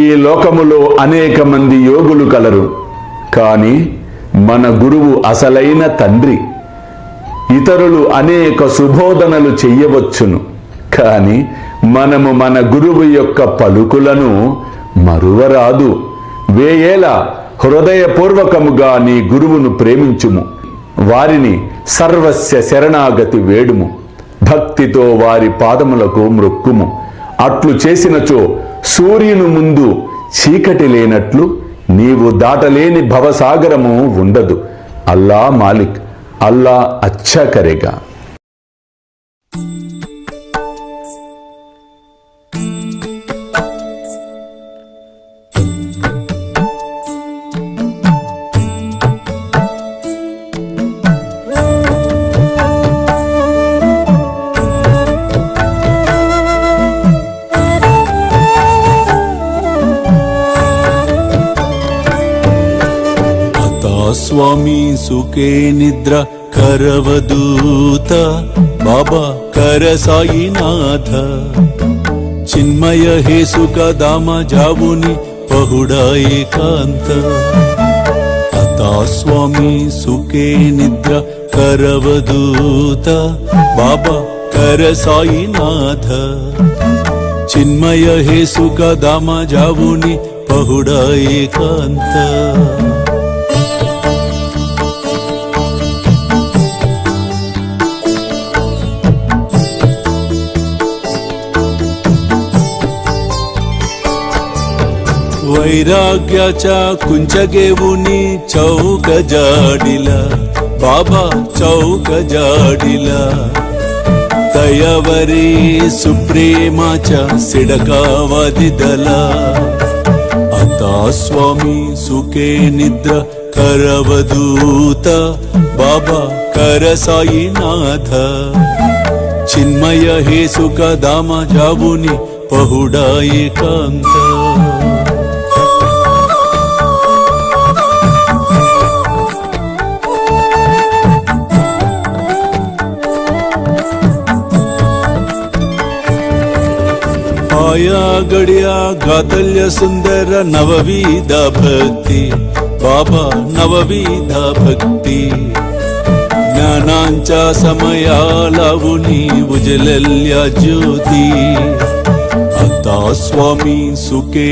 ఈ లోకములో అనేక మంది యోగులు కలరు, కానీ మన గురువు అసలైన తండ్రి. ఇతరులు అనేక సుబోధనలు చెయ్యవచ్చును, కానీ మనము మన గురువు యొక్క పలుకులను మరువరాదు. వేయేల హృదయపూర్వకముగా నీ గురువును ప్రేమించుము, వారిని సర్వస్య శరణాగతి వేడుము, భక్తితో వారి పాదములకు మ్రొక్కుము. అట్లు చేసినచో సూర్యుని ముందు చీకటి లేనట్లు నీవు దాటలేని భవసాగరము ఉండదు. అల్లా మాలిక్, అల్లా అచ్చా కరేగా. स्वामी सुखे निद्रा करवदूत बाबा कर साईनाथ चिन्मय हे सुख दाम जावुनि पहुडा एकांत अता स्वामी सुखे निद्रा करवदूत बाबा कर साईनाथ चिन्मय हे सुख दाम जावुनि पहुडा एकांत वैराग्याच्या कुंचगेवुनी चौक जाडिला बाबा चौक जाडिला दयावरी सुप्रेमाच्या सिडकावादिदला आता स्वामी सुखे निद्रा करवदूत बाबा कर साईनाथ चिन्मय हे सुख दाम जावुनि पहुडा एकांत आया गड्या गातल्य सुंदर नवविधा भक्ती बाबा नवविधा भक्ती ज्ञानांच्या समया लावुनी उजलल्या ज्योती आता स्वामी सुखे